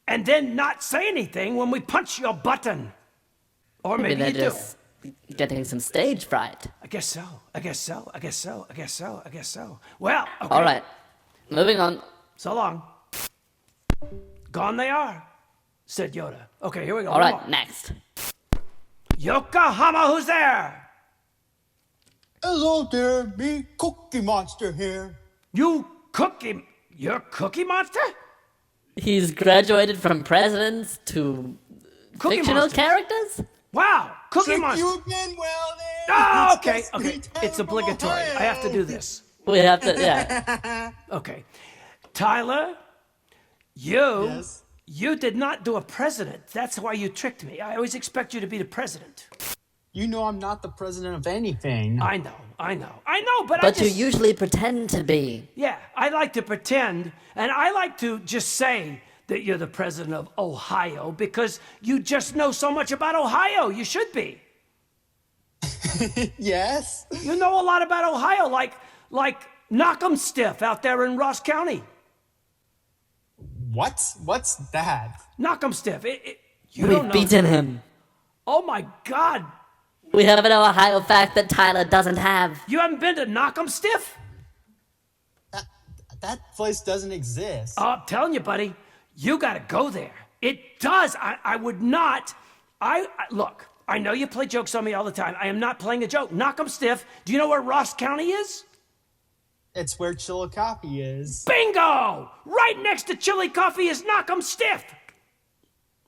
and then not say anything when we punch your button. Or maybe Maybe you they're do. just getting some stage fright. I guess so. Well, okay. All right, moving on. So long. Gone they are, said Yoda. Okay, here we go. All One right, more. next. Yokohama, who's there? Hello there, me Cookie Monster here. You're Cookie Monster? He's graduated from presidents to Cookie fictional Monsters. characters? Wow, Cookie Trick Monster. you again, Weldon. Oh, It's okay, just okay. me, It's terrible obligatory. I have to do this. We have to, yeah. Okay. Tyler, Yes. you did not do a president. That's why you tricked me. I always expect you to be the president. You know I'm not the president of anything. I know. but But you usually pretend to be. Yeah, I like to pretend, and I like to just say that you're the president of Ohio because you just know so much about Ohio. You should be. Yes. You know a lot about Ohio, like Knockemstiff out there in Ross County. What's that? Knockemstiff. You don't We've know. beaten him. Oh my God! We have an Ohio fact that Tyler doesn't have. You haven't been to Knockemstiff? That place doesn't exist. Oh, I'm telling you, buddy, you got to go there. It does. I would not. Look. I know you play jokes on me all the time. I am not playing a joke. Knockemstiff. Do you know where Ross County is? It's where Chillicothe is. Bingo! Right next to Chili Coffee is Knockemstiff.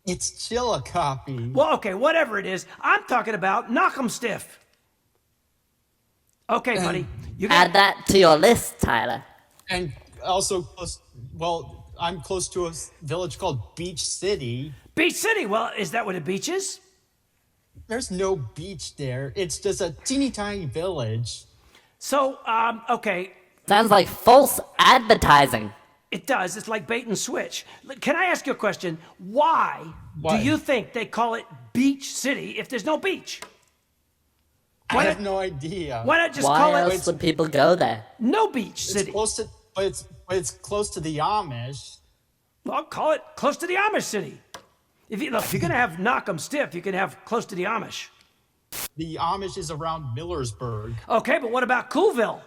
It's Chillicothe. Well, okay, whatever it is, I'm talking about Knockemstiff. Okay, buddy. You Add that to your list, Tyler. And also close. Well, I'm close to a village called Beach City. Beach City. Well, is that what a beach is? There's no beach there. It's just a teeny tiny village. So, okay. Sounds like false advertising. It does. It's like bait and switch. Can I ask you a question? Why do you think they call it Beach City if there's no beach? I have no idea. Why not just Why call else it would people go there? No Beach City? It's close to, but it's close to the Amish. Well, call it close to the Amish city. If you're gonna have Knockemstiff, you can have close to the Amish. The Amish is around Millersburg. Okay, but what about Coolville?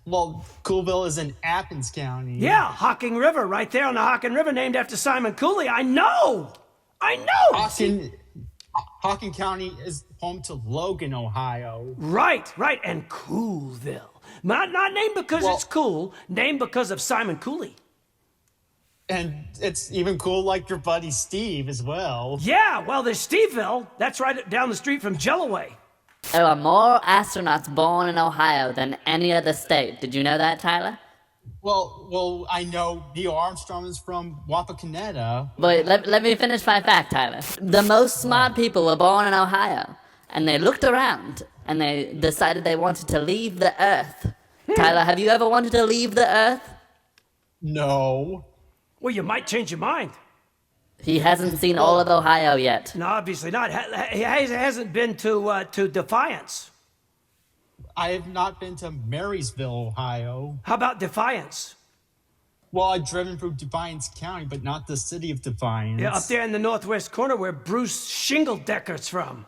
Well, Coolville is in Athens County. Yeah, Hocking River, right there on the Hocking River, named after Simon Cooley. I know. Hocking County is home to Logan, Ohio. Right, and Coolville. Not named because it's cool, named because of Simon Cooley. And it's even cool like your buddy Steve as well. Yeah, well, there's Steveville. That's right down the street from Jellaway. There are more astronauts born in Ohio than any other state. Did you know that, Tyler? Well, I know Neil Armstrong is from Wapakoneta. Wait, let me finish my fact, Tyler. The most smart people were born in Ohio, and they looked around, and they decided they wanted to leave the Earth. Tyler, have you ever wanted to leave the Earth? No. Well, you might change your mind. He hasn't seen all of Ohio yet. No, obviously not. He hasn't been to Defiance. I have not been to Marysville, Ohio. How about Defiance? Well, I've driven through Defiance County, but not the city of Defiance. Yeah, up there in the northwest corner where Bruce Shingledecker's from.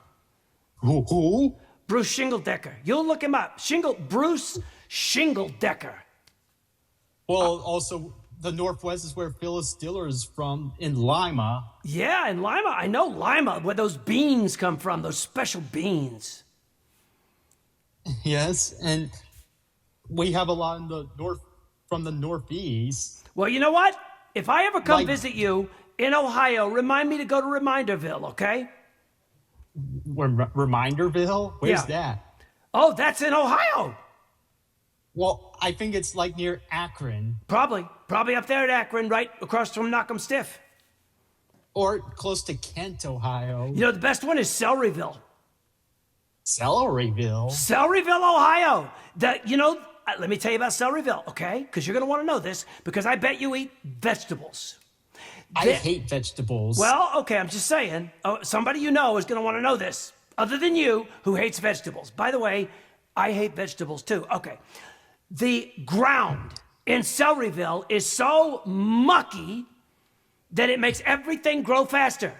Who? Bruce Shingledecker. You'll look him up. Bruce Shingledecker. Well, also, the Northwest is where Phyllis Diller is from, in Lima. Yeah, in Lima. I know Lima, where those beans come from, those special beans. Yes, and we have a lot in the north, from the Northeast. Well, you know what? If I ever come visit you in Ohio, remind me to go to Reminderville, okay? Reminderville? Where's that? Oh, that's in Ohio. Well, I think it's like near Akron. Probably up there at Akron, right across from Knockemstiff. Or close to Kent, Ohio. You know, the best one is Celeryville. Celeryville? Celeryville, Ohio. Let me tell you about Celeryville, okay? Because you're going to want to know this, because I bet you eat vegetables. I hate vegetables. Well, okay, I'm just saying. Somebody you know is going to want to know this, other than you, who hates vegetables. By the way, I hate vegetables too. Okay. The ground in Celeryville is so mucky that it makes everything grow faster.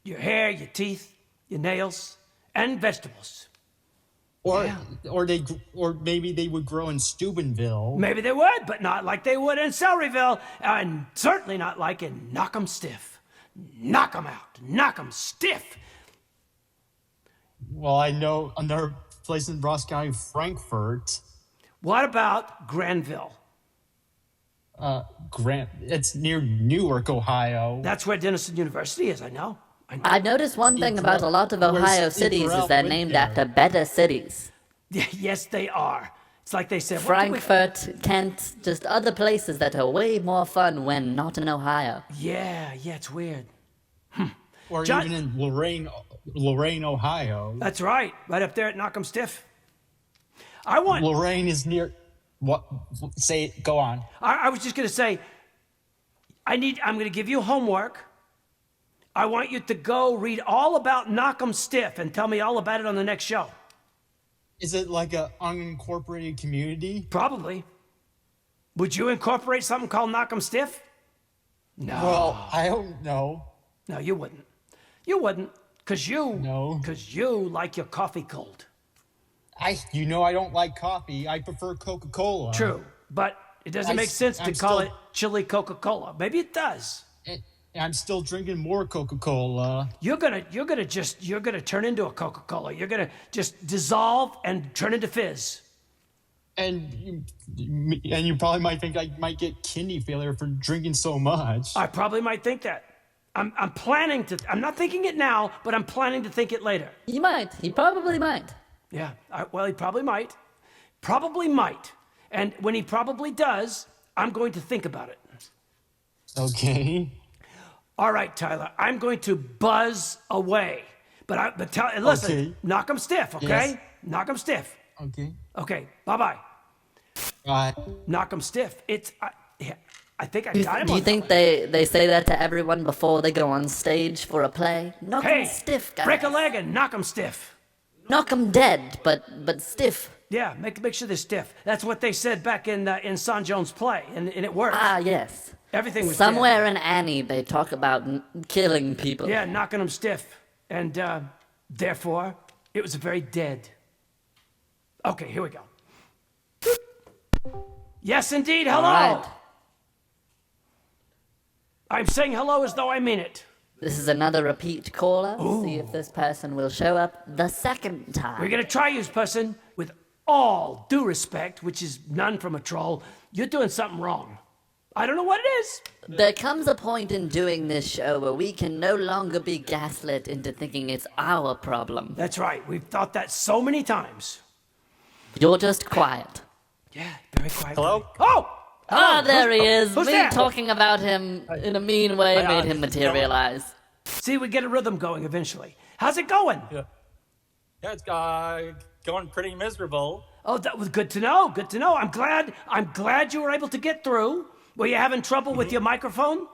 Your hair, your teeth, your nails, and vegetables. Or maybe they would grow in Steubenville. Maybe they would, but not like they would in Celeryville, and certainly not like in Knockemstiff. Knock 'em out. Knock 'em stiff. Well, I know another place in Ross County, Frankfort. What about Granville? It's near Newark, Ohio. That's where Denison University is, I know. I've noticed one thing about a lot of Ohio cities is they're named after better cities. Yes, they are. It's like they said, Frankfurt, Kent, just other places that are way more fun when not in Ohio. Yeah, it's weird. Or even in Lorain, Lorain, Ohio. That's right up there at Knockemstiff. I want. Lorain is near. What? Say it. Go on. I was just going to say, I'm going to give you homework. I want you to go read all about Knockemstiff and tell me all about it on the next show. Is it like an unincorporated community? Probably. Would you incorporate something called Knockemstiff? No. Well, I don't know. No, you wouldn't. You wouldn't, because you like your coffee cold. I don't like coffee. I prefer Coca-Cola. True, but it doesn't make sense to call it chili Coca-Cola. Maybe it does. I'm still drinking more Coca-Cola. You're gonna turn into a Coca-Cola. You're gonna just dissolve and turn into fizz. And you probably might think I might get kidney failure for drinking so much. I probably might think that. I'm planning to. I'm not thinking it now, but I'm planning to think it later. He might. He probably might. Yeah. Well, he probably might. Probably might. And when he probably does, I'm going to think about it. Okay. All right, Tyler. I'm going to buzz away. Listen, okay. Knockemstiff, okay? Yes. Knockemstiff. Okay. Okay. Bye-bye. Bye. Knockemstiff. I think I got him. Do you think they say that to everyone before they go on stage for a play? Knock 'em stiff, guys. Break a leg and knock 'em stiff. Knock 'em dead, but stiff. Yeah, make sure they're stiff. That's what they said back in Son Jones' play, and it worked. Ah, yes. Everything was somewhere dead. in Annie they talk about killing people. Yeah, knocking them stiff, and therefore it was very dead. Okay, here we go. Yes, indeed. Hello. All right. I'm saying hello as though I mean it. This is another repeat caller. Ooh. See if this person will show up the second time. We're gonna try you, person. With all due respect, which is none from a troll, you're doing something wrong. I don't know what it is. There comes a point in doing this show where we can no longer be gaslit into thinking it's our problem. That's right. We've thought that so many times. You're just quiet. Yeah, very quiet. Hello? Oh! Ah, there he is. Who's Me there? talking about him in a mean way made him materialize. See, we get a rhythm going eventually. How's it going? Yeah, it's going pretty miserable. Oh, that was good to know. Good to know. I'm glad you were able to get through. Were you having trouble with your microphone?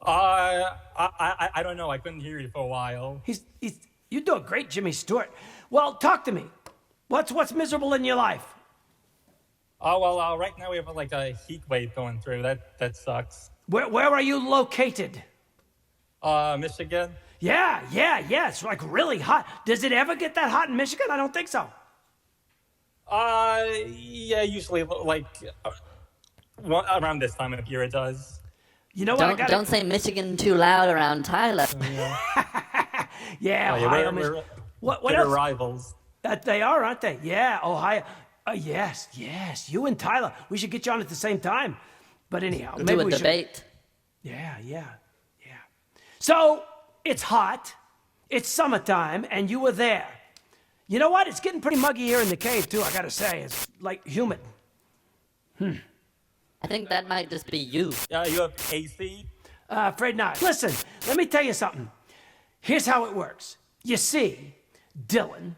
I don't know. I couldn't hear you for a while. You do a great Jimmy Stewart. Well, talk to me. What's miserable in your life? Oh, well, right now we have like a heat wave going through. That sucks. Where are you located? Michigan. Yeah. It's like really hot. Does it ever get that hot in Michigan? I don't think so. Yeah, usually like around this time of year it does. You know what? Don't say Michigan too loud around Tyler. Yeah, Ohio, Michigan. What else? Rivals. That they are, aren't they? Yeah, Ohio. Yes. You and Tyler. We should get you on at the same time. But anyhow, We'll maybe do a we debate. should. Yeah. So it's hot. It's summertime, and you were there. You know what? It's getting pretty muggy here in the cave too. I gotta say, it's like humid. I think that might just be you. Yeah, you have AC. Afraid not. Listen, let me tell you something. Here's how it works. You see, Dylan.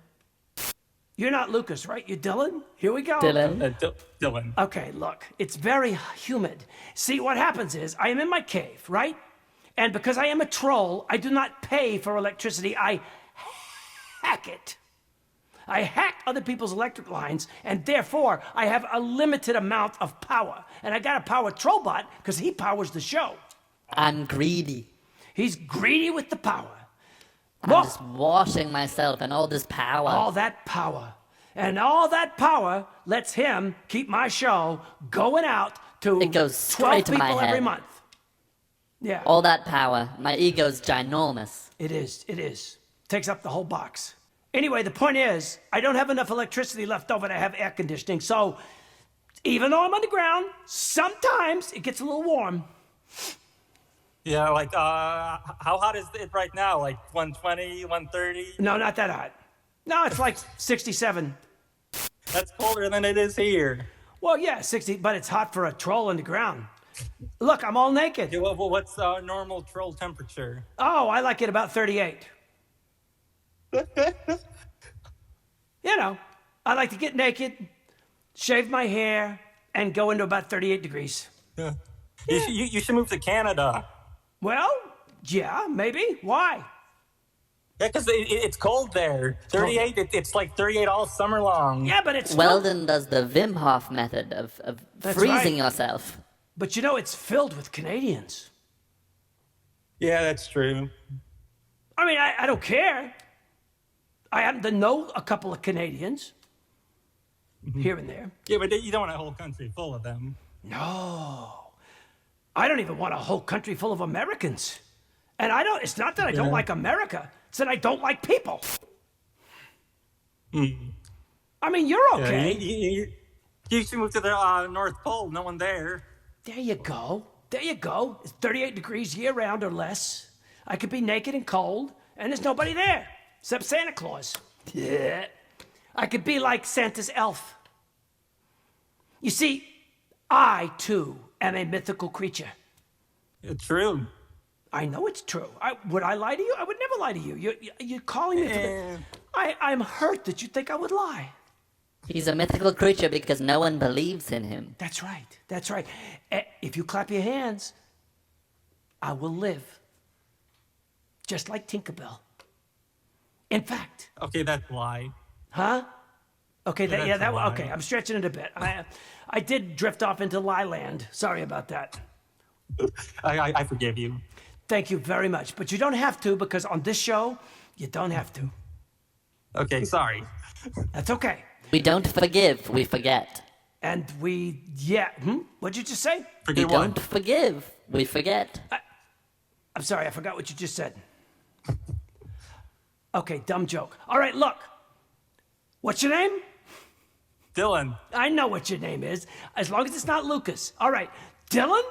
You're not Lucas, right? You're Dylan? Here we go. Dylan. Dylan. Okay, look, it's very humid. See, what happens is, I am in my cave, right? And because I am a troll, I do not pay for electricity. I hack it. I hack other people's electric lines, and therefore, I have a limited amount of power. And I got a power troll bot, because he powers the show. I'm greedy. He's greedy with the power. I'm just washing myself in all this power. All that power. And all that power lets him keep my show going out to It goes 12 straight to my people every head. month. Yeah. All that power. My ego's ginormous. It is. Takes up the whole box. Anyway, the point is, I don't have enough electricity left over to have air conditioning, so even though I'm underground, sometimes it gets a little warm. Yeah, like, how hot is it right now? Like 120, 130? No, not that hot. No, it's like 67. That's colder than it is here. Well, yeah, 60, but it's hot for a troll underground. Look, I'm all naked. Yeah, well, what's normal troll temperature? Oh, I like it about 38. You know, I like to get naked, shave my hair, and go into about 38 degrees. Yeah. You should move to Canada. Well, yeah, maybe. Why? Yeah, because it's cold there. 38, it's like 38 all summer long. Yeah, but it's Weldon does the Wim Hof method of freezing yourself. But you know, it's filled with Canadians. Yeah, that's true. I mean, I don't care. I happen to know a couple of Canadians here and there. Yeah, but you don't want a whole country full of them. No. I don't even want a whole country full of Americans. And it's not that I don't like America, it's that I don't like people. I mean, you're okay. You should move to the North Pole, no one there. There you go. There you go. It's 38 degrees year round or less. I could be naked and cold, and there's nobody there, except Santa Claus. Yeah. I could be like Santa's elf. You see, I, too, am a mythical creature. It's true. I know it's true. Would I lie to you? I would never lie to you. You're calling me for the... I'm hurt that you think I would lie. He's a mythical creature because no one believes in him. That's right. That's right. If you clap your hands, I will live. Just like Tinkerbell. In fact... Okay, that's a lie. Huh? Okay, okay, I'm stretching it a bit. I did drift off into lie land. Sorry about that. I forgive you. Thank you very much. But you don't have to, because on this show, you don't have to. Okay, sorry. That's okay. We don't forgive, we forget. And what'd you just say? We don't forgive, we forget. I'm sorry, I forgot what you just said. Okay, dumb joke. All right, look. What's your name? Dylan. I know what your name is, as long as it's not Lucas. All right, Dylan?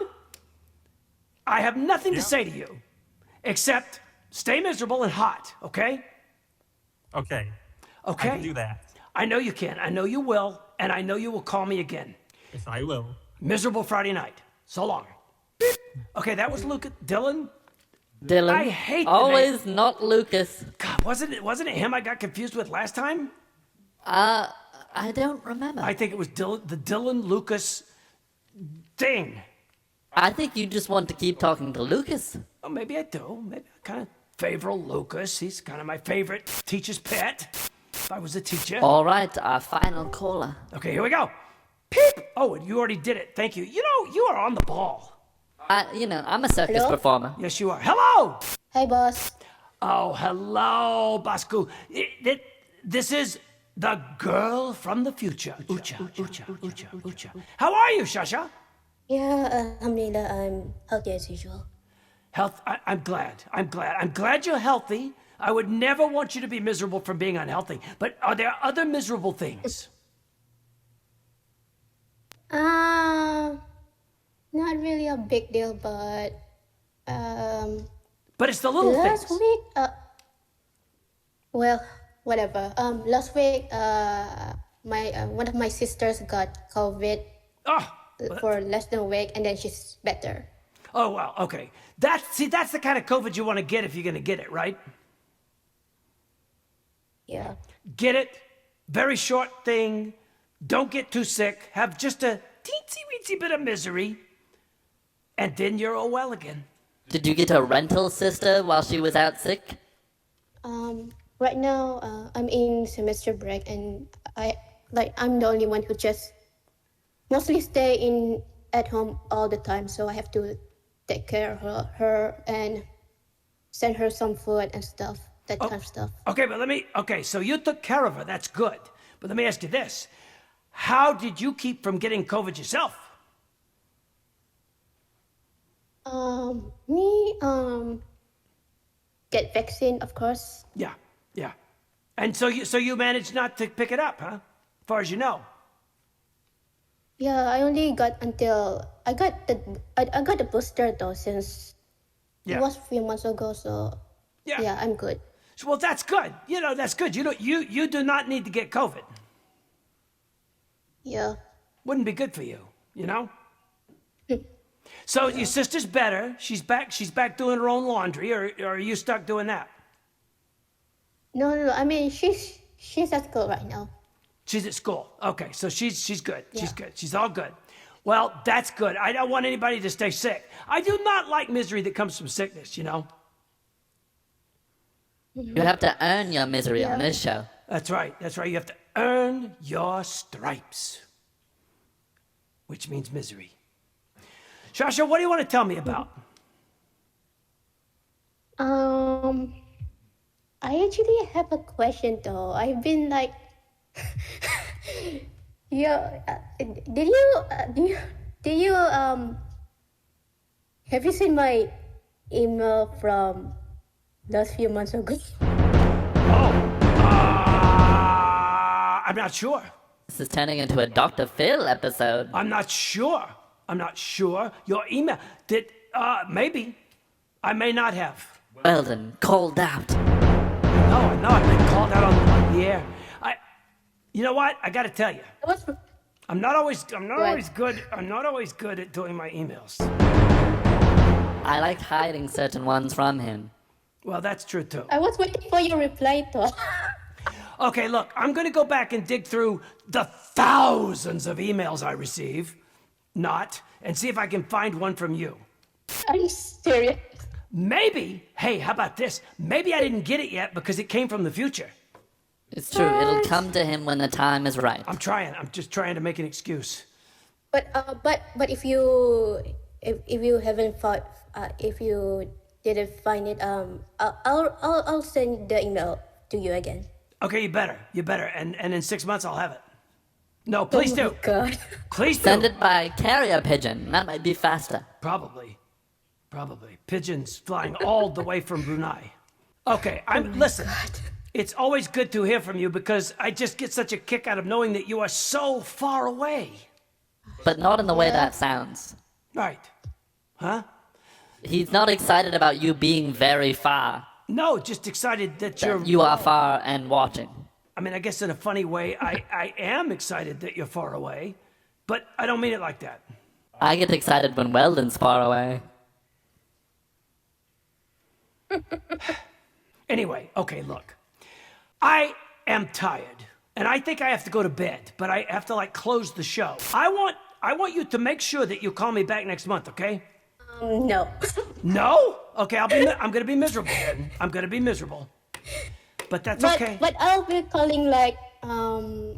I have nothing to say to you, except stay miserable and hot, okay? Okay. Okay? I can do that. I know you can. I know you will. And I know you will call me again. Yes, I will. Miserable Friday night. So long. Okay, that was Lucas. Dylan? Dylan. I hate always not Lucas. God, wasn't it him I got confused with last time? I don't remember. I think it was the Dylan Lucas thing. I think you just want to keep talking to Lucas. Oh, maybe I do. Maybe I kind of favor Lucas. He's kind of my favorite teacher's pet. If I was a teacher. All right, our final caller. Okay, here we go. Peep! Oh, you already did it. Thank you. You know, you are on the ball. I'm a circus performer. Yes, you are. Hello! Hey, boss. Oh, hello, Basku. This is the girl from the future. Ucha. How are you, ShaSya? Yeah, alhamdulillah, I'm healthy as usual. I'm glad. I'm glad you're healthy. I would never want you to be miserable from being unhealthy. But are there other miserable things? Not really a big deal, but But it's the little last things. week, well, whatever. Last week, one of my sisters got COVID for less than a week, and then she's better. Oh, wow, okay. That's the kind of COVID you want to get if you're going to get it, right? Yeah. Get it, very short thing, don't get too sick, have just a teensy-weensy bit of misery, and then you're all well again. Did you get a rental sister while she was out sick? Right now, I'm in semester break, and I'm the only one who just mostly stay at home all the time, so I have to take care of her and send her some food and stuff, that kind of stuff. Okay, so you took care of her, that's good. But let me ask you this. How did you keep from getting COVID yourself? Get vaccine, of course. Yeah. And so you managed not to pick it up, huh? As far as you know. Yeah, I only got I got the booster though, since it was a few months ago, so yeah, I'm good. Well, that's good. That's good. You do not need to get COVID. Yeah. Wouldn't be good for you, So your sister's better. She's back doing her own laundry, or are you stuck doing that? No. I mean, she's at school right now. She's at school. Okay, so she's good. Yeah. She's good. She's all good. Well, that's good. I don't want anybody to stay sick. I do not like misery that comes from sickness, you know? You have to earn your misery on this show. That's right. That's right. You have to earn your stripes, which means misery. ShaSya, what do you want to tell me about? I actually have a question though. I've been like, have you seen my email from those few months ago? I'm not sure. This is turning into a Dr. Phil episode. I'm not sure. Your email, maybe. I may not have. Weldon, called out. No, I've been called out on the air. You know what? I got to tell you. I'm not always good at doing my emails. I like hiding certain ones from him. Well, that's true too. I was waiting for your reply though. Okay, look, I'm going to go back and dig through the thousands of emails I receive, and see if I can find one from you. Are you serious? Maybe, hey, how about this? Maybe I didn't get it yet because it came from the future. It's true, it'll come to him when the time is right. I'm just trying to make an excuse. But if you haven't if you didn't find it, I'll send the email to you again. Okay, you better, and in 6 months I'll have it. No, please do. Oh my God. Please do. Send it by carrier pigeon, that might be faster. Probably. Pigeons flying all the way from Brunei. Okay, listen. God. It's always good to hear from you because I just get such a kick out of knowing that you are so far away. But not in the way that sounds. Right. Huh? He's not excited about you being very far. No, just excited that you are far and watching. I mean, I guess in a funny way, I am excited that you're far away, but I don't mean it like that. I get excited when Weldon's far away. Anyway, okay, look. I am tired, and I think I have to go to bed, but I have to, close the show. I want you to make sure that you call me back next month, okay? No. No? Okay, I'm going to be miserable then. I'm going to be miserable. But that's okay. But I'll be calling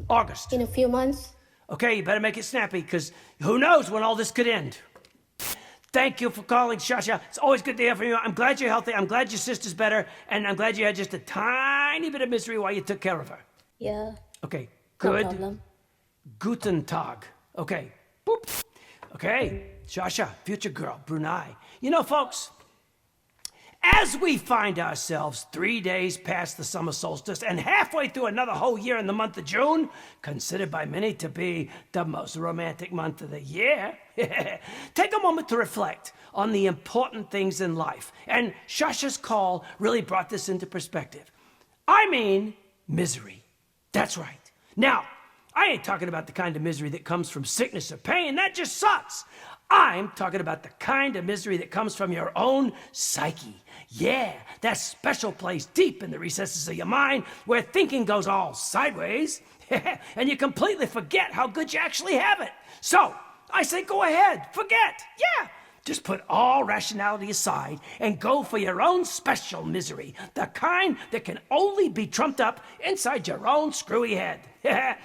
August. In a few months. Okay, you better make it snappy, because who knows when all this could end. Thank you for calling, ShaSya. It's always good to hear from you. I'm glad you're healthy. I'm glad your sister's better. And I'm glad you had just a tiny bit of misery while you took care of her. Yeah. Okay, good. No problem. Guten Tag. Okay. Boop. Okay, ShaSya, future girl, Brunei. You know, folks, as we find ourselves 3 days past the summer solstice and halfway through another whole year in the month of June, considered by many to be the most romantic month of the year, take a moment to reflect on the important things in life. And ShaSya's call really brought this into perspective. I mean, misery. That's right. Now, I ain't talking about the kind of misery that comes from sickness or pain. That just sucks. I'm talking about the kind of misery that comes from your own psyche. Yeah, that special place deep in the recesses of your mind where thinking goes all sideways and you completely forget how good you actually have it. So, I say go ahead, forget. Yeah, just put all rationality aside and go for your own special misery, the kind that can only be trumped up inside your own screwy head.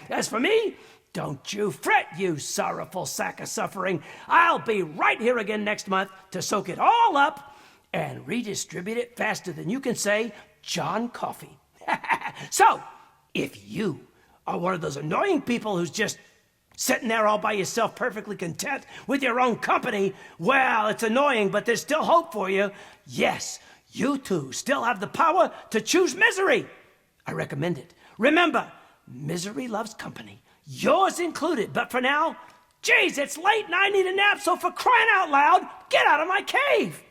As for me, don't you fret, you sorrowful sack of suffering. I'll be right here again next month to soak it all up and redistribute it faster than you can say John Coffee. So, if you are one of those annoying people who's just sitting there all by yourself perfectly content with your own company, well, it's annoying, but there's still hope for you. Yes, you too still have the power to choose misery. I recommend it. Remember, misery loves company. Yours included. But for now, geez, it's late and I need a nap, so for crying out loud, get out of my cave.